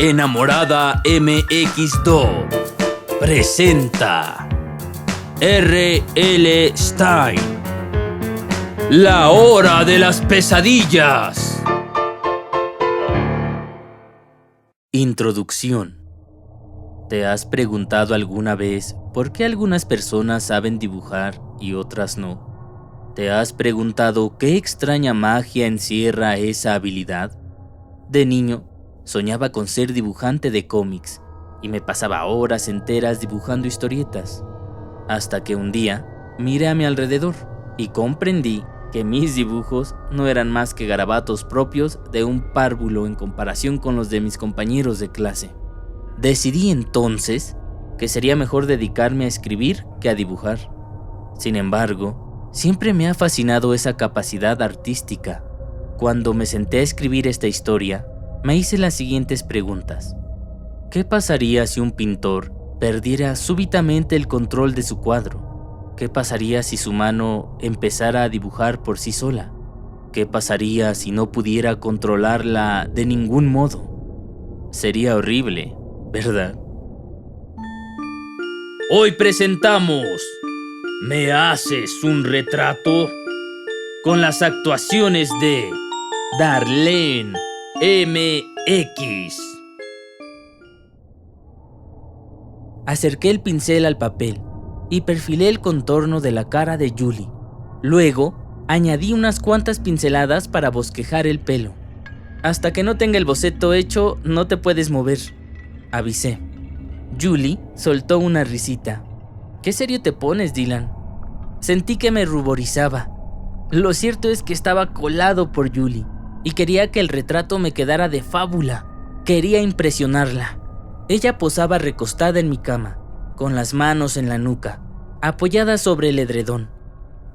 Enamorada MX2 presenta R.L. Stine, La Hora de las Pesadillas. Introducción. ¿Te has preguntado alguna vez por qué algunas personas saben dibujar y otras no? ¿Te has preguntado qué extraña magia encierra esa habilidad? De niño, soñaba con ser dibujante de cómics y me pasaba horas enteras dibujando historietas. Hasta que un día miré a mi alrededor y comprendí que mis dibujos no eran más que garabatos propios de un párvulo en comparación con los de mis compañeros de clase. Decidí entonces que sería mejor dedicarme a escribir que a dibujar. Sin embargo, siempre me ha fascinado esa capacidad artística. Cuando me senté a escribir esta historia, me hice las siguientes preguntas. ¿Qué pasaría si un pintor perdiera súbitamente el control de su cuadro? ¿Qué pasaría si su mano empezara a dibujar por sí sola? ¿Qué pasaría si no pudiera controlarla de ningún modo? Sería horrible, ¿verdad? Hoy presentamos ¿Me haces un retrato? Con las actuaciones de Darlene MX. Acerqué el pincel al papel y perfilé el contorno de la cara de Julie. Luego, añadí unas cuantas pinceladas para bosquejar el pelo. Hasta que no tenga el boceto hecho, no te puedes mover, avisé. Julie soltó una risita. ¿Qué serio te pones, Dylan? Sentí que me ruborizaba. Lo cierto es que estaba colado por Julie y quería que el retrato me quedara de fábula. Quería impresionarla. Ella posaba recostada en mi cama, con las manos en la nuca, apoyada sobre el edredón.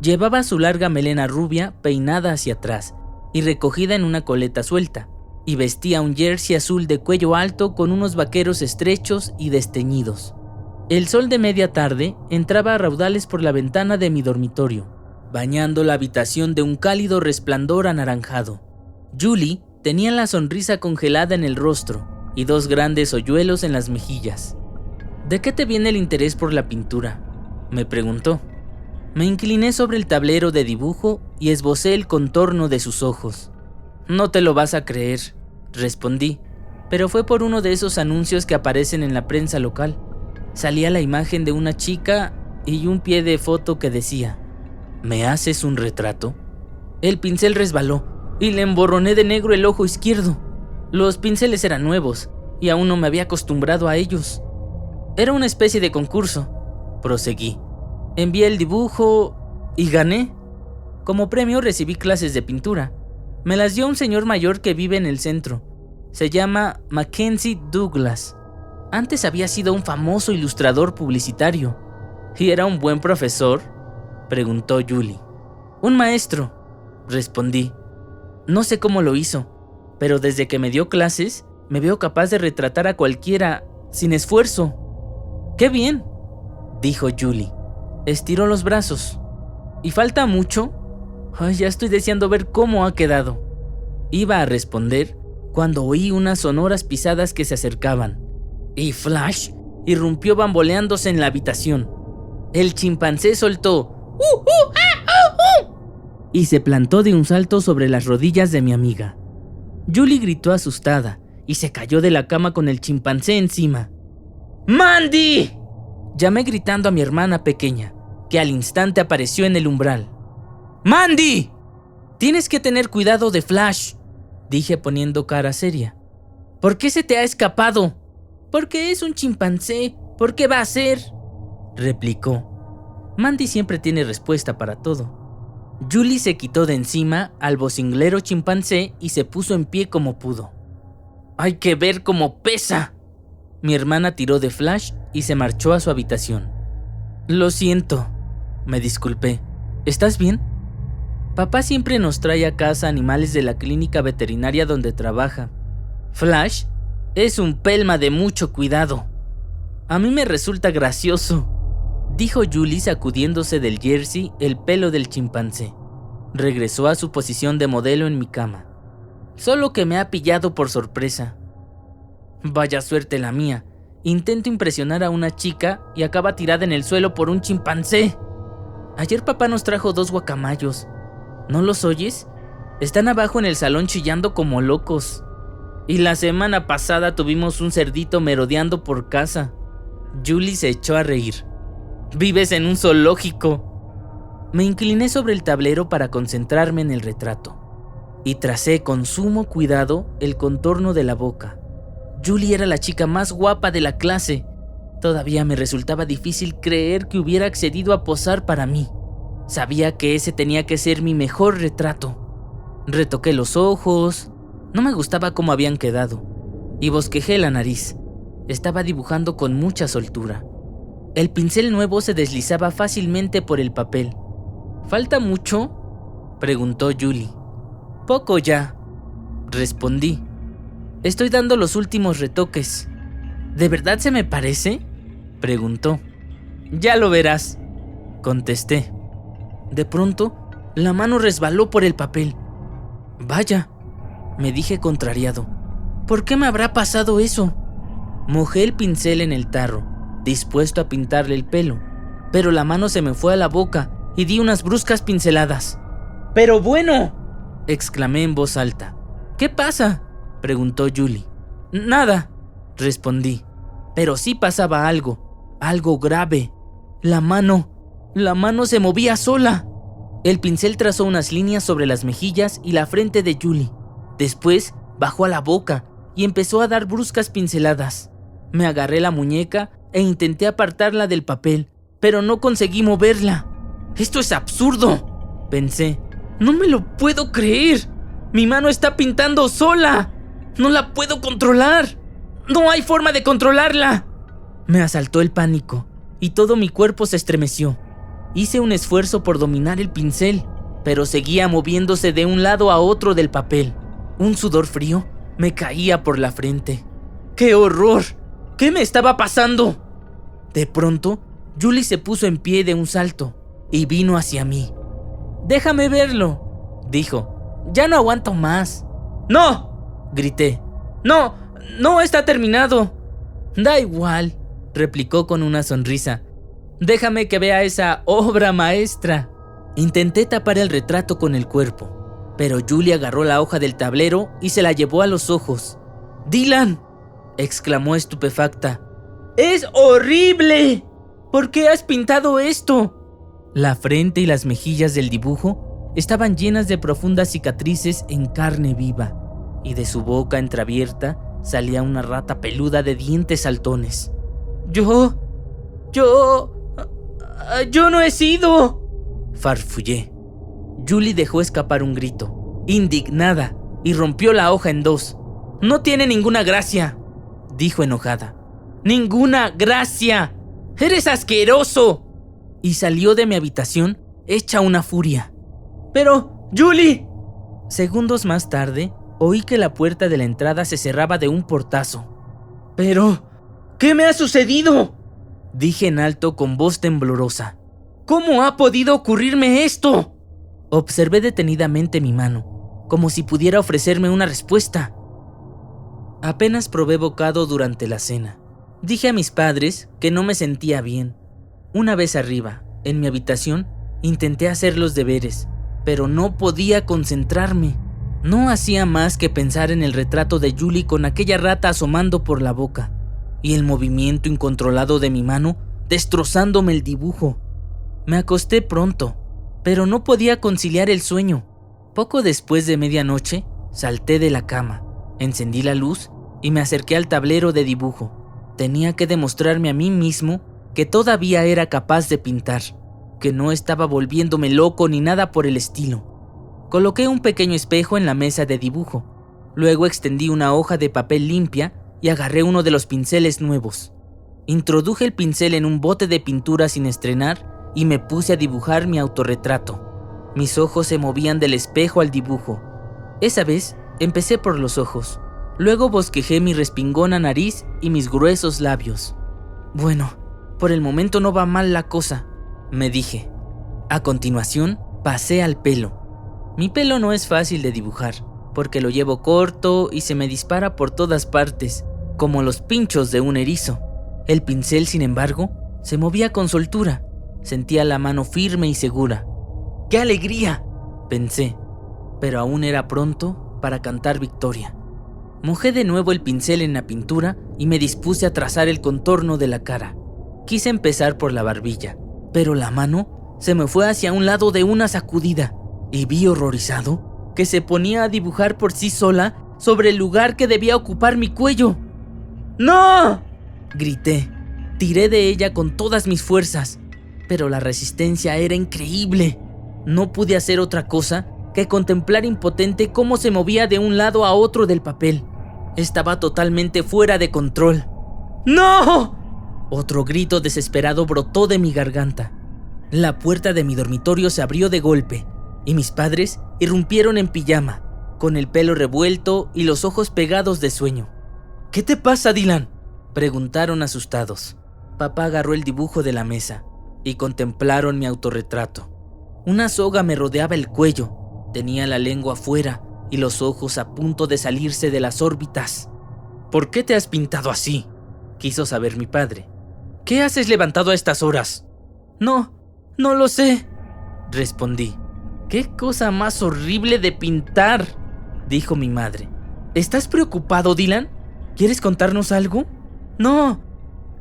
Llevaba su larga melena rubia peinada hacia atrás y recogida en una coleta suelta, y vestía un jersey azul de cuello alto con unos vaqueros estrechos y desteñidos. El sol de media tarde entraba a raudales por la ventana de mi dormitorio, bañando la habitación de un cálido resplandor anaranjado. Julie tenía la sonrisa congelada en el rostro y dos grandes hoyuelos en las mejillas. ¿De qué te viene el interés por la pintura?, me preguntó. Me incliné sobre el tablero de dibujo y esbocé el contorno de sus ojos. No te lo vas a creer, respondí, pero fue por uno de esos anuncios que aparecen en la prensa local. Salía la imagen de una chica y un pie de foto que decía: ¿Me haces un retrato? El pincel resbaló y le emborroné de negro el ojo izquierdo. Los pinceles eran nuevos y aún no me había acostumbrado a ellos. Era una especie de concurso, proseguí. Envié el dibujo y gané. Como premio recibí clases de pintura. Me las dio un señor mayor que vive en el centro. Se llama Mackenzie Douglas. Antes había sido un famoso ilustrador publicitario. ¿Y era un buen profesor?, preguntó Julie. Un maestro, respondí. No sé cómo lo hizo, pero desde que me dio clases, me veo capaz de retratar a cualquiera sin esfuerzo. ¡Qué bien!, dijo Julie. Estiró los brazos. ¿Y falta mucho? Ay, ya estoy deseando ver cómo ha quedado. Iba a responder cuando oí unas sonoras pisadas que se acercaban, y Flash irrumpió bamboleándose en la habitación. El chimpancé soltó y se plantó de un salto sobre las rodillas de mi amiga. Julie gritó asustada y se cayó de la cama con el chimpancé encima. ¡Mandy!, llamé gritando a mi hermana pequeña, que al instante apareció en el umbral. ¡Mandy! Tienes que tener cuidado de Flash, dije poniendo cara seria. ¿Por qué se te ha escapado? Porque es un chimpancé. ¿Por qué va a ser?, replicó. Mandy siempre tiene respuesta para todo. Julie se quitó de encima al vocinglero chimpancé y se puso en pie como pudo. ¡Hay que ver cómo pesa! Mi hermana tiró de Flash y se marchó a su habitación. Lo siento, me disculpé. ¿Estás bien? Papá siempre nos trae a casa animales de la clínica veterinaria donde trabaja. Flash es un pelma de mucho cuidado. A mí me resulta gracioso, dijo Julie sacudiéndose del jersey el pelo del chimpancé. Regresó a su posición de modelo en mi cama. Solo que me ha pillado por sorpresa. Vaya suerte la mía. Intento impresionar a una chica y acaba tirada en el suelo por un chimpancé. Ayer papá nos trajo 2 guacamayos. ¿No los oyes? Están abajo en el salón chillando como locos. Y la semana pasada tuvimos un cerdito merodeando por casa. Julie se echó a reír. ¿Vives en un zoológico? Me incliné sobre el tablero para concentrarme en el retrato y tracé con sumo cuidado el contorno de la boca. Julie era la chica más guapa de la clase. Todavía me resultaba difícil creer que hubiera accedido a posar para mí. Sabía que ese tenía que ser mi mejor retrato. Retoqué los ojos. No me gustaba cómo habían quedado. Y bosquejé la nariz. Estaba dibujando con mucha soltura. El pincel nuevo se deslizaba fácilmente por el papel. ¿Falta mucho?, preguntó Julie. Poco ya, respondí. Estoy dando los últimos retoques. ¿De verdad se me parece?, preguntó. Ya lo verás, contesté. De pronto, la mano resbaló por el papel. Vaya, me dije contrariado. ¿Por qué me habrá pasado eso? Mojé el pincel en el tarro, dispuesto a pintarle el pelo, pero la mano se me fue a la boca y di unas bruscas pinceladas. ¡Pero bueno!, exclamé en voz alta. ¿Qué pasa?, preguntó Julie. Nada, respondí. Pero sí pasaba algo grave. La mano se movía sola. El pincel trazó unas líneas sobre las mejillas y la frente de Julie. Después bajó a la boca y empezó a dar bruscas pinceladas. Me agarré la muñeca e intenté apartarla del papel, pero no conseguí moverla. ¡Esto es absurdo!, pensé. ¡No me lo puedo creer! ¡Mi mano está pintando sola! ¡No la puedo controlar! ¡No hay forma de controlarla! Me asaltó el pánico y todo mi cuerpo se estremeció. Hice un esfuerzo por dominar el pincel, pero seguía moviéndose de un lado a otro del papel. Un sudor frío me caía por la frente. ¡Qué horror! ¿Qué me estaba pasando? De pronto, Julie se puso en pie de un salto y vino hacia mí. «Déjame verlo», dijo. «Ya no aguanto más». «¡No!», grité. No está terminado». «Da igual», replicó con una sonrisa. «Déjame que vea esa obra maestra». Intenté tapar el retrato con el cuerpo, pero Julie agarró la hoja del tablero y se la llevó a los ojos. «¡Dylan!», exclamó estupefacta. «¡Es horrible! ¿Por qué has pintado esto?». La frente y las mejillas del dibujo estaban llenas de profundas cicatrices en carne viva, y de su boca entreabierta salía una rata peluda de dientes saltones. Yo no he sido», farfullé. Julie dejó escapar un grito, indignada, y rompió la hoja en 2. «No tiene ninguna gracia», dijo enojada. «¡Ninguna gracia! ¡Eres asqueroso!». Y salió de mi habitación hecha una furia. «¡Pero, Julie!». Segundos más tarde, oí que la puerta de la entrada se cerraba de un portazo. «¿Pero qué me ha sucedido?», dije en alto con voz temblorosa. «¿Cómo ha podido ocurrirme esto?». Observé detenidamente mi mano, como si pudiera ofrecerme una respuesta. Apenas probé bocado durante la cena. Dije a mis padres que no me sentía bien. Una vez arriba, en mi habitación, intenté hacer los deberes, pero no podía concentrarme. No hacía más que pensar en el retrato de Julie con aquella rata asomando por la boca, y el movimiento incontrolado de mi mano destrozándome el dibujo. Me acosté pronto, pero no podía conciliar el sueño. Poco después de medianoche, salté de la cama, encendí la luz y me acerqué al tablero de dibujo. Tenía que demostrarme a mí mismo que todavía era capaz de pintar, que no estaba volviéndome loco ni nada por el estilo. Coloqué un pequeño espejo en la mesa de dibujo. Luego extendí una hoja de papel limpia y agarré uno de los pinceles nuevos. Introduje el pincel en un bote de pintura sin estrenar y me puse a dibujar mi autorretrato. Mis ojos se movían del espejo al dibujo. Esa vez empecé por los ojos. Luego bosquejé mi respingona nariz y mis gruesos labios. Bueno, por el momento no va mal la cosa, me dije. A continuación, pasé al pelo. Mi pelo no es fácil de dibujar, porque lo llevo corto y se me dispara por todas partes, como los pinchos de un erizo. El pincel, sin embargo, se movía con soltura. Sentía la mano firme y segura. ¡Qué alegría!, pensé, pero aún era pronto para cantar victoria. Mojé de nuevo el pincel en la pintura y me dispuse a trazar el contorno de la cara. Quise empezar por la barbilla, pero la mano se me fue hacia un lado de una sacudida y vi, horrorizado, que se ponía a dibujar por sí sola sobre el lugar que debía ocupar mi cuello. ¡No!, grité. Tiré de ella con todas mis fuerzas, pero la resistencia era increíble. No pude hacer otra cosa que contemplar impotente cómo se movía de un lado a otro del papel. Estaba totalmente fuera de control. ¡No! Otro grito desesperado brotó de mi garganta. La puerta de mi dormitorio se abrió de golpe y mis padres irrumpieron en pijama, con el pelo revuelto y los ojos pegados de sueño. ¿Qué te pasa, Dylan?, preguntaron asustados. Papá agarró el dibujo de la mesa y contemplaron mi autorretrato. Una soga me rodeaba el cuello, tenía la lengua afuera y los ojos a punto de salirse de las órbitas. ¿Por qué te has pintado así?, quiso saber mi padre. ¿Qué haces levantado a estas horas? No lo sé, respondí. ¡Qué cosa más horrible de pintar!, dijo mi madre. ¿Estás preocupado, Dylan? ¿Quieres contarnos algo? No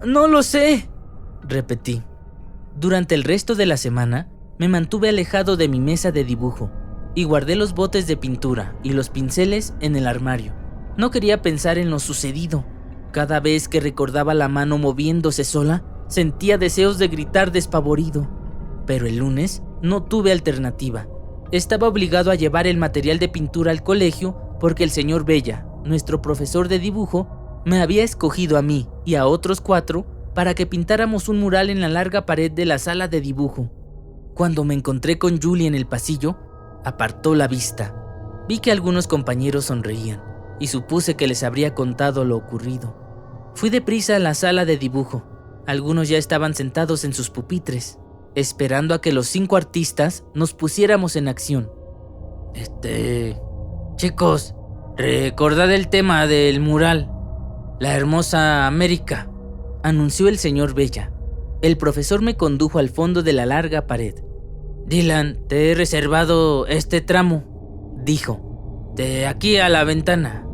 lo sé, repetí. Durante el resto de la semana me mantuve alejado de mi mesa de dibujo y guardé los botes de pintura y los pinceles en el armario. No quería pensar en lo sucedido. Cada vez que recordaba la mano moviéndose sola, sentía deseos de gritar despavorido. Pero el lunes no tuve alternativa. Estaba obligado a llevar el material de pintura al colegio porque el señor Bella, nuestro profesor de dibujo, me había escogido a mí y a otros 4 para que pintáramos un mural en la larga pared de la sala de dibujo. Cuando me encontré con Julie en el pasillo, apartó la vista. Vi que algunos compañeros sonreían y supuse que les habría contado lo ocurrido. Fui deprisa a la sala de dibujo. Algunos ya estaban sentados en sus pupitres, esperando a que los 5 artistas nos pusiéramos en acción. Chicos, recordad el tema del mural, la hermosa América, anunció el señor Bella. El profesor me condujo al fondo de la larga pared. Dylan, te he reservado este tramo, dijo, de aquí a la ventana.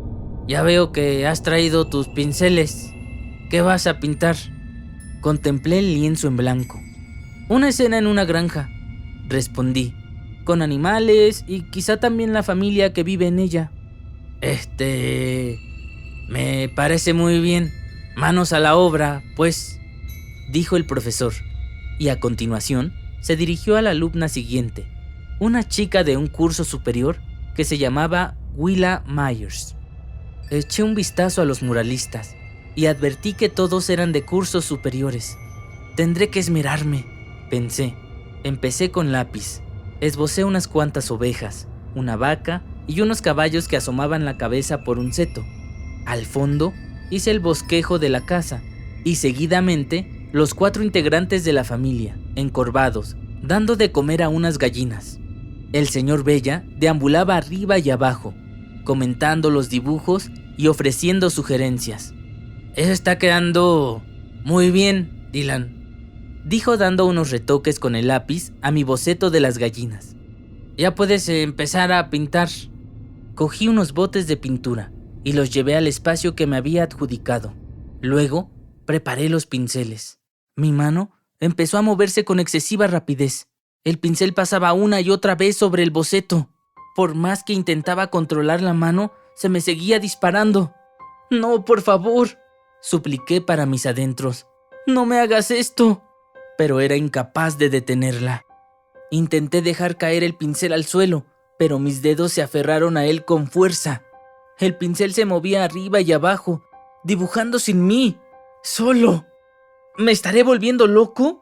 Ya veo que has traído tus pinceles. ¿Qué vas a pintar? Contemplé el lienzo en blanco. Una escena en una granja, respondí, con animales y quizá también la familia que vive en ella. Me parece muy bien. Manos a la obra, pues, dijo el profesor, y a continuación se dirigió a la alumna siguiente, una chica de un curso superior que se llamaba Willa Myers. Eché un vistazo a los muralistas y advertí que todos eran de cursos superiores. Tendré que esmerarme, pensé. Empecé con lápiz. Esbocé unas cuantas ovejas, una vaca y unos caballos que asomaban la cabeza por un seto. Al fondo hice el bosquejo de la casa y seguidamente los 4 integrantes de la familia, encorvados, dando de comer a unas gallinas. El señor Bella deambulaba arriba y abajo, comentando los dibujos y ofreciendo sugerencias. Eso está quedando muy bien, Dylan, dijo dando unos retoques con el lápiz a mi boceto de las gallinas. Ya puedes empezar a pintar. Cogí unos botes de pintura y los llevé al espacio que me había adjudicado. Luego preparé los pinceles. Mi mano empezó a moverse con excesiva rapidez. El pincel pasaba una y otra vez sobre el boceto. Por más que intentaba controlar la mano, se me seguía disparando. No, por favor, supliqué para mis adentros. No me hagas esto. Pero era incapaz de detenerla. Intenté dejar caer el pincel al suelo, pero mis dedos se aferraron a él con fuerza. El pincel se movía arriba y abajo, dibujando sin mí, solo. ¿Me estaré volviendo loco?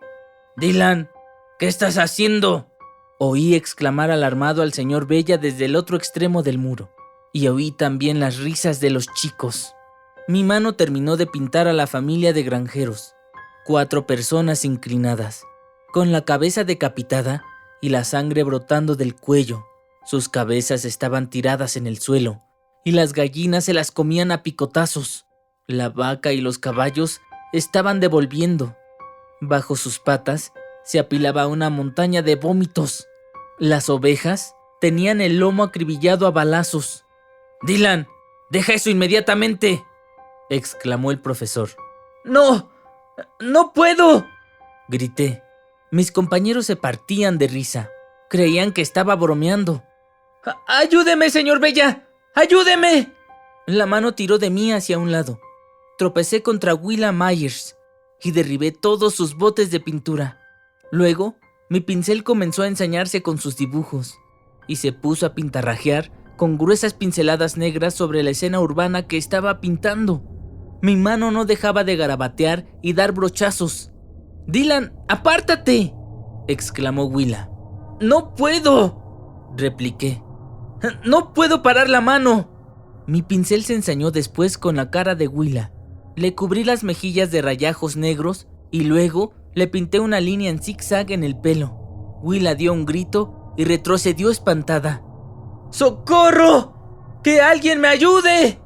Dylan, ¿qué estás haciendo? Oí exclamar alarmado al señor Bella desde el otro extremo del muro, y oí también las risas de los chicos. Mi mano terminó de pintar a la familia de granjeros, 4 personas inclinadas, con la cabeza decapitada y la sangre brotando del cuello. Sus cabezas estaban tiradas en el suelo, y las gallinas se las comían a picotazos. La vaca y los caballos estaban devolviendo. Bajo sus patas se apilaba una montaña de vómitos. Las ovejas tenían el lomo acribillado a balazos. «Dylan, deja eso inmediatamente», exclamó el profesor. «No, no puedo», grité. Mis compañeros se partían de risa. Creían que estaba bromeando. «¡Ayúdeme, señor Bella! ¡Ayúdeme!». La mano tiró de mí hacia un lado. Tropecé contra Willa Myers y derribé todos sus botes de pintura. Luego, mi pincel comenzó a ensañarse con sus dibujos y se puso a pintarrajear con gruesas pinceladas negras sobre la escena urbana que estaba pintando. Mi mano no dejaba de garabatear y dar brochazos. «Dylan, apártate», exclamó Willa. «No puedo», repliqué. «No puedo parar la mano». Mi pincel se ensañó después con la cara de Willa. Le cubrí las mejillas de rayajos negros y luego le pinté una línea en zigzag en el pelo. Willa dio un grito y retrocedió espantada. «¡Socorro! ¡Que alguien me ayude!»,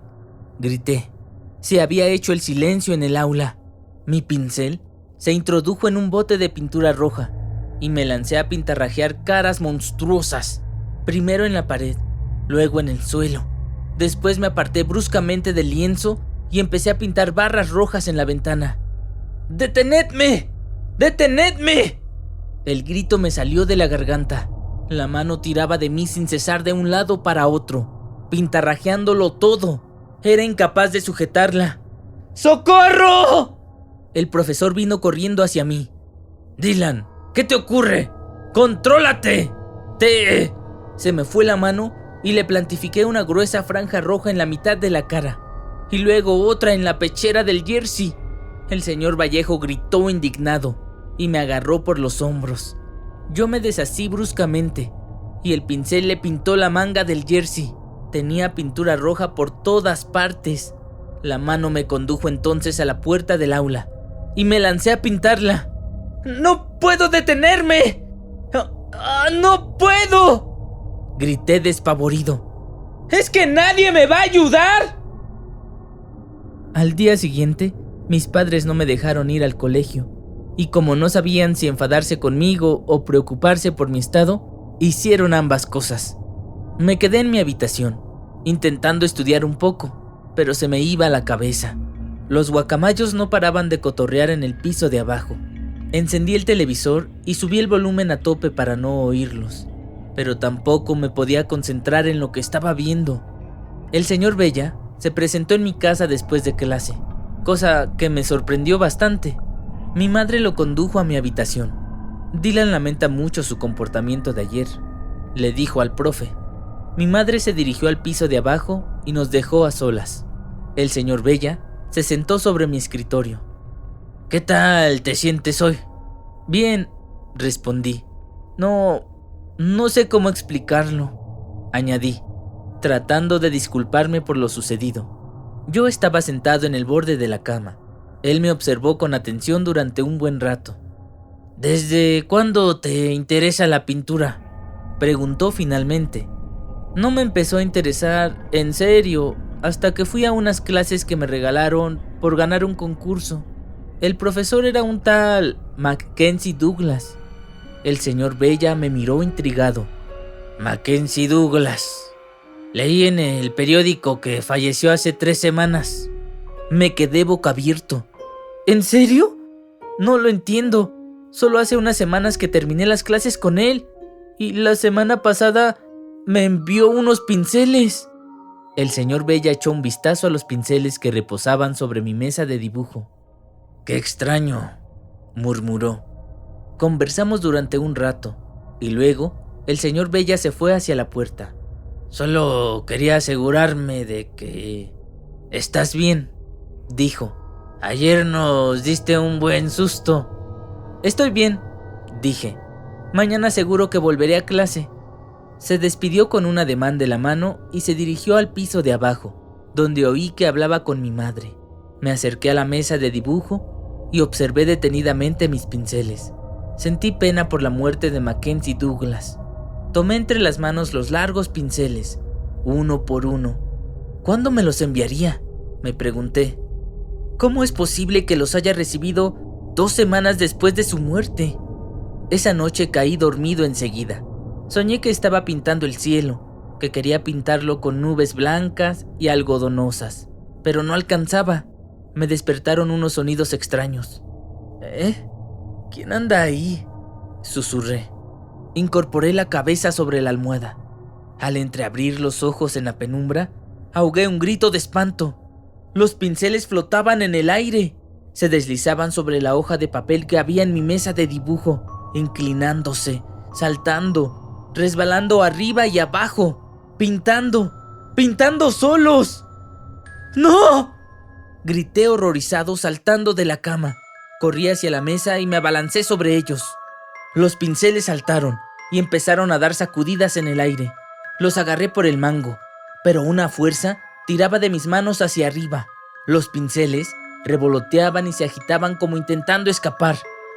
grité. Se había hecho el silencio en el aula. Mi pincel se introdujo en un bote de pintura roja y me lancé a pintarrajear caras monstruosas, primero en la pared, luego en el suelo. Después me aparté bruscamente del lienzo y empecé a pintar barras rojas en la ventana. «¡Detenedme! ¡Detenedme!». El grito me salió de la garganta. La mano tiraba de mí sin cesar de un lado para otro, pintarrajeándolo todo. Era incapaz de sujetarla. «¡Socorro!». El profesor vino corriendo hacia mí. «Dylan, ¿qué te ocurre? ¡Contrólate! Se me fue la mano y le plantifiqué una gruesa franja roja en la mitad de la cara y luego otra en la pechera del jersey. El señor Vallejo gritó indignado y me agarró por los hombros. Yo me desasí bruscamente y el pincel le pintó la manga del jersey. Tenía pintura roja por todas partes. La mano me condujo entonces a la puerta del aula y me lancé a pintarla. «¡No puedo detenerme! ¡No puedo!», grité despavorido. «¿Es que nadie me va a ayudar?». Al día siguiente, mis padres no me dejaron ir al colegio, y como no sabían si enfadarse conmigo o preocuparse por mi estado, hicieron ambas cosas. Me quedé en mi habitación, intentando estudiar un poco, pero se me iba la cabeza. Los guacamayos no paraban de cotorrear en el piso de abajo. Encendí el televisor y subí el volumen a tope para no oírlos, pero tampoco me podía concentrar en lo que estaba viendo. El señor Bella se presentó en mi casa después de clase, cosa que me sorprendió bastante. Mi madre lo condujo a mi habitación. «Dylan lamenta mucho su comportamiento de ayer», le dijo al profe. Mi madre se dirigió al piso de abajo y nos dejó a solas. El señor Bella se sentó sobre mi escritorio. «¿Qué tal te sientes hoy?». «Bien», respondí. No sé cómo explicarlo», añadí, tratando de disculparme por lo sucedido. Yo estaba sentado en el borde de la cama. Él me observó con atención durante un buen rato. «¿Desde cuándo te interesa la pintura?», preguntó finalmente. No me empezó a interesar en serio hasta que fui a unas clases que me regalaron por ganar un concurso. El profesor era un tal Mackenzie Douglas. El señor Bella me miró intrigado. «Mackenzie Douglas. Leí en el periódico que falleció hace 3 semanas». Me quedé boca abierto. ¿En serio? No lo entiendo. Solo hace unas semanas que terminé las clases con él y la semana pasada me envió unos pinceles. El señor Bella echó un vistazo a los pinceles que reposaban sobre mi mesa de dibujo. «Qué extraño», murmuró. Conversamos durante un rato y luego el señor Bella se fue hacia la puerta. «Solo quería asegurarme de que estás bien», dijo. «Ayer nos diste un buen susto». «Estoy bien», dije. «Mañana seguro que volveré a clase». Se despidió con un ademán de la mano y se dirigió al piso de abajo, donde oí que hablaba con mi madre. Me acerqué a la mesa de dibujo y observé detenidamente mis pinceles. Sentí pena por la muerte de Mackenzie Douglas. Tomé entre las manos los largos pinceles, uno por uno. ¿Cuándo me los enviaría?, me pregunté. ¿Cómo es posible que los haya recibido 2 semanas después de su muerte? Esa noche caí dormido enseguida. Soñé que estaba pintando el cielo, que quería pintarlo con nubes blancas y algodonosas, pero no alcanzaba. Me despertaron unos sonidos extraños. ¿Quién anda ahí?, susurré. Incorporé la cabeza sobre la almohada. Al entreabrir los ojos en la penumbra, ahogué un grito de espanto. Los pinceles flotaban en el aire. Se deslizaban sobre la hoja de papel que había en mi mesa de dibujo, inclinándose, saltando, resbalando arriba y abajo, pintando solos. ¡No!, grité horrorizado saltando de la cama. Corrí hacia la mesa y me abalancé sobre ellos. Los pinceles saltaron y empezaron a dar sacudidas en el aire. Los agarré por el mango, pero una fuerza tiraba de mis manos hacia arriba. Los pinceles revoloteaban y se agitaban como intentando escapar,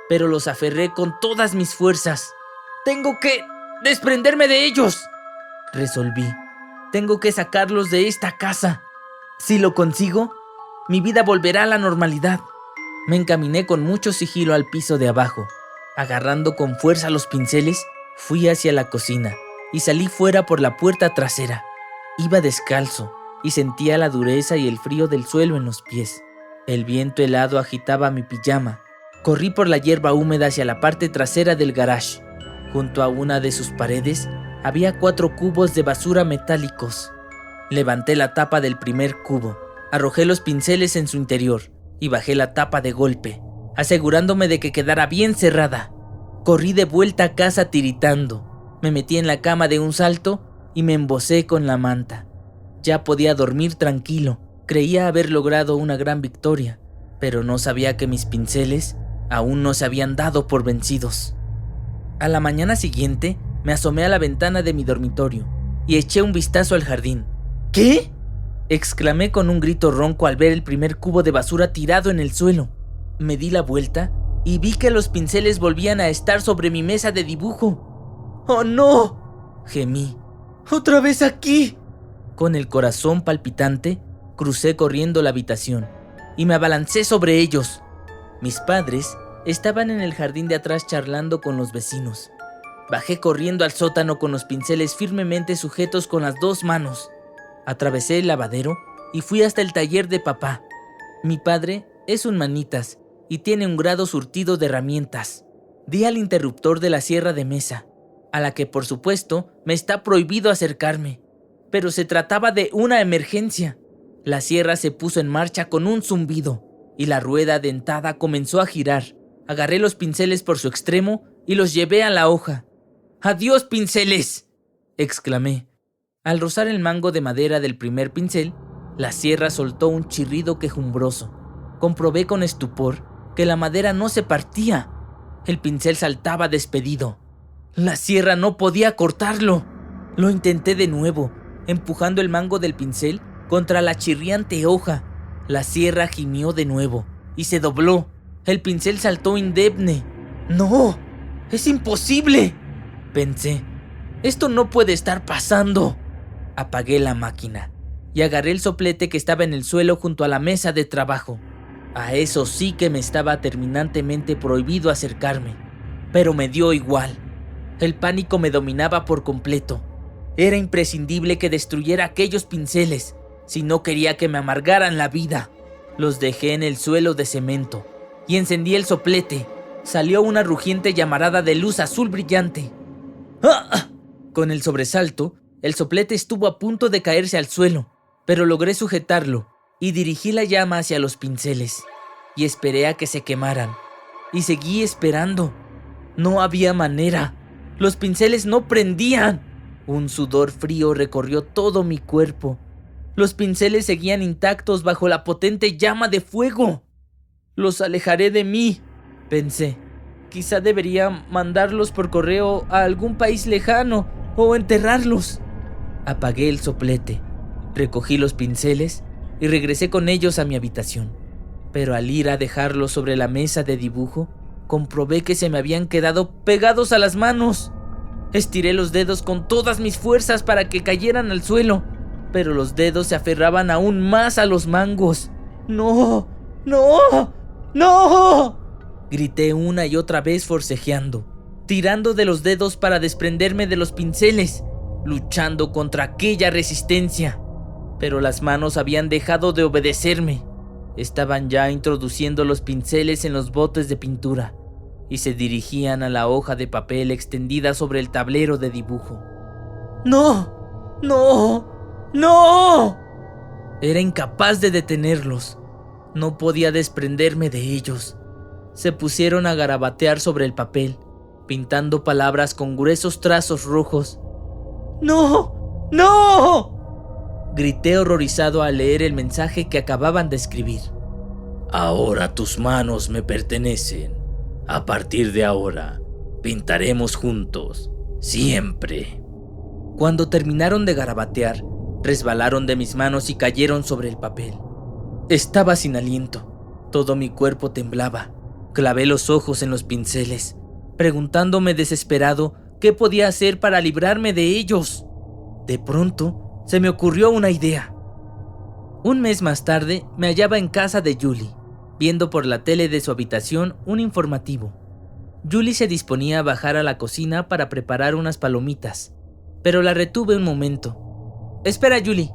pero los aferré con todas mis fuerzas. ¡Tengo que desprenderme de ellos!, resolví. Tengo que sacarlos de esta casa. Si lo consigo, mi vida volverá a la normalidad. Me encaminé con mucho sigilo al piso de abajo. Agarrando con fuerza los pinceles, fui hacia la cocina y salí fuera por la puerta trasera. Iba descalzo y sentía la dureza y el frío del suelo en los pies. El viento helado agitaba mi pijama. Corrí por la hierba húmeda hacia la parte trasera del garage. Junto a una de sus paredes había 4 cubos de basura metálicos. Levanté la tapa del primer cubo, arrojé los pinceles en su interior y bajé la tapa de golpe, asegurándome de que quedara bien cerrada. Corrí de vuelta a casa tiritando. Me metí en la cama de un salto y me embocé con la manta. Ya podía dormir tranquilo. Creía haber logrado una gran victoria, pero no sabía que mis pinceles aún no se habían dado por vencidos. A la mañana siguiente, me asomé a la ventana de mi dormitorio y eché un vistazo al jardín. ¿Qué?, exclamé con un grito ronco al ver el primer cubo de basura tirado en el suelo. Me di la vuelta y vi que los pinceles volvían a estar sobre mi mesa de dibujo. ¡Oh, no!, gemí. ¡Otra vez aquí! Con el corazón palpitante, crucé corriendo la habitación y me abalancé sobre ellos. Mis padres estaban en el jardín de atrás charlando con los vecinos. Bajé corriendo al sótano con los pinceles firmemente sujetos con las 2 manos. Atravesé el lavadero y fui hasta el taller de papá. Mi padre es un manitas y tiene un grado surtido de herramientas. Di al interruptor de la sierra de mesa, a la que por supuesto me está prohibido acercarme. Pero se trataba de una emergencia. La sierra se puso en marcha con un zumbido y la rueda dentada comenzó a girar. Agarré los pinceles por su extremo y los llevé a la hoja. ¡Adiós, pinceles!, exclamé. Al rozar el mango de madera del primer pincel, la sierra soltó un chirrido quejumbroso. Comprobé con estupor que la madera no se partía. El pincel saltaba despedido. La sierra no podía cortarlo. Lo intenté de nuevo, empujando el mango del pincel contra la chirriante hoja. La sierra gimió de nuevo y se dobló. El pincel saltó indemne. ¡No! ¡Es imposible!, pensé. ¡Esto no puede estar pasando! Apagué la máquina y agarré el soplete que estaba en el suelo junto a la mesa de trabajo. A eso sí que me estaba terminantemente prohibido acercarme, pero me dio igual. El pánico me dominaba por completo. Era imprescindible que destruyera aquellos pinceles si no quería que me amargaran la vida. Los dejé en el suelo de cemento y encendí el soplete. Salió una rugiente llamarada de luz azul brillante. ¡Ah! Con el sobresalto, el soplete estuvo a punto de caerse al suelo, pero logré sujetarlo y dirigí la llama hacia los pinceles y esperé a que se quemaran. Y seguí esperando. No había manera. Los pinceles no prendían. Un sudor frío recorrió todo mi cuerpo. Los pinceles seguían intactos bajo la potente llama de fuego. Los alejaré de mí, pensé. Quizá debería mandarlos por correo a algún país lejano o enterrarlos. Apagué el soplete, recogí los pinceles y regresé con ellos a mi habitación. Pero al ir a dejarlos sobre la mesa de dibujo, comprobé que se me habían quedado pegados a las manos. Estiré los dedos con todas mis fuerzas para que cayeran al suelo, pero los dedos se aferraban aún más a los mangos. ¡No! ¡No! ¡No! Grité una y otra vez forcejeando, tirando de los dedos para desprenderme de los pinceles, luchando contra aquella resistencia. Pero las manos habían dejado de obedecerme. Estaban ya introduciendo los pinceles en los botes de pintura y se dirigían a la hoja de papel extendida sobre el tablero de dibujo. ¡No! ¡No! ¡No! Era incapaz de detenerlos. No podía desprenderme de ellos. Se pusieron a garabatear sobre el papel, pintando palabras con gruesos trazos rojos. ¡No! ¡No! Grité horrorizado al leer el mensaje que acababan de escribir. Ahora tus manos me pertenecen. A partir de ahora, pintaremos juntos, siempre. Cuando terminaron de garabatear, resbalaron de mis manos y cayeron sobre el papel. Estaba sin aliento. Todo mi cuerpo temblaba. Clavé los ojos en los pinceles, preguntándome desesperado qué podía hacer para librarme de ellos. De pronto, se me ocurrió una idea. Un mes más tarde, me hallaba en casa de Julie, viendo por la tele de su habitación un informativo. Julie se disponía a bajar a la cocina para preparar unas palomitas, pero la retuve un momento. «Espera, Julie»,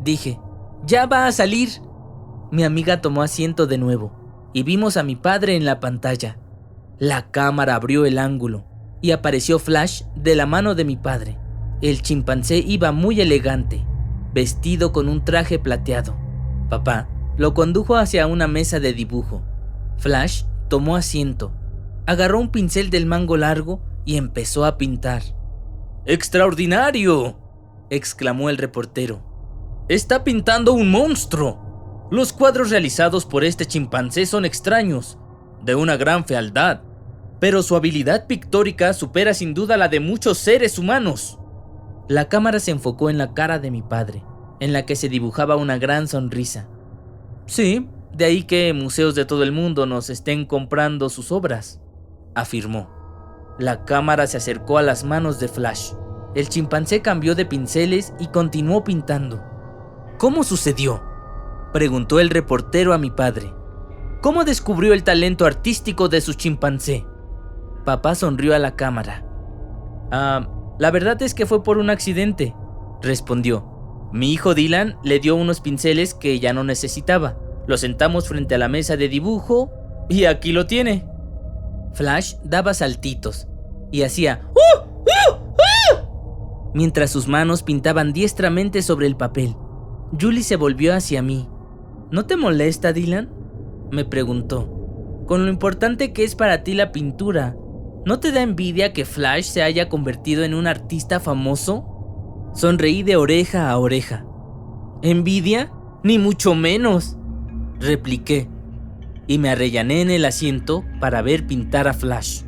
dije, «ya va a salir». Mi amiga tomó asiento de nuevo y vimos a mi padre en la pantalla. La cámara abrió el ángulo y apareció Flash de la mano de mi padre. El chimpancé iba muy elegante, vestido con un traje plateado. Papá lo condujo hacia una mesa de dibujo. Flash tomó asiento, agarró un pincel del mango largo y empezó a pintar. ¡Extraordinario!, exclamó el reportero. ¡Está pintando un monstruo! Los cuadros realizados por este chimpancé son extraños, de una gran fealdad, pero su habilidad pictórica supera sin duda la de muchos seres humanos. La cámara se enfocó en la cara de mi padre, en la que se dibujaba una gran sonrisa. Sí, de ahí que museos de todo el mundo nos estén comprando sus obras, afirmó. La cámara se acercó a las manos de Flash. El chimpancé cambió de pinceles y continuó pintando. ¿Cómo sucedió?, preguntó el reportero a mi padre. ¿Cómo descubrió el talento artístico de su chimpancé? Papá sonrió a la cámara. La verdad es que fue por un accidente, respondió. Mi hijo Dylan le dio unos pinceles que ya no necesitaba. Lo sentamos frente a la mesa de dibujo y aquí lo tiene. Flash daba saltitos y hacía mientras sus manos pintaban diestramente sobre el papel. Julie se volvió hacia mí. ¿No te molesta, Dylan?, me preguntó. Con lo importante que es para ti la pintura, ¿no te da envidia que Flash se haya convertido en un artista famoso? Sonreí de oreja a oreja. ¿Envidia? Ni mucho menos, repliqué, y me arrellané en el asiento para ver pintar a Flash.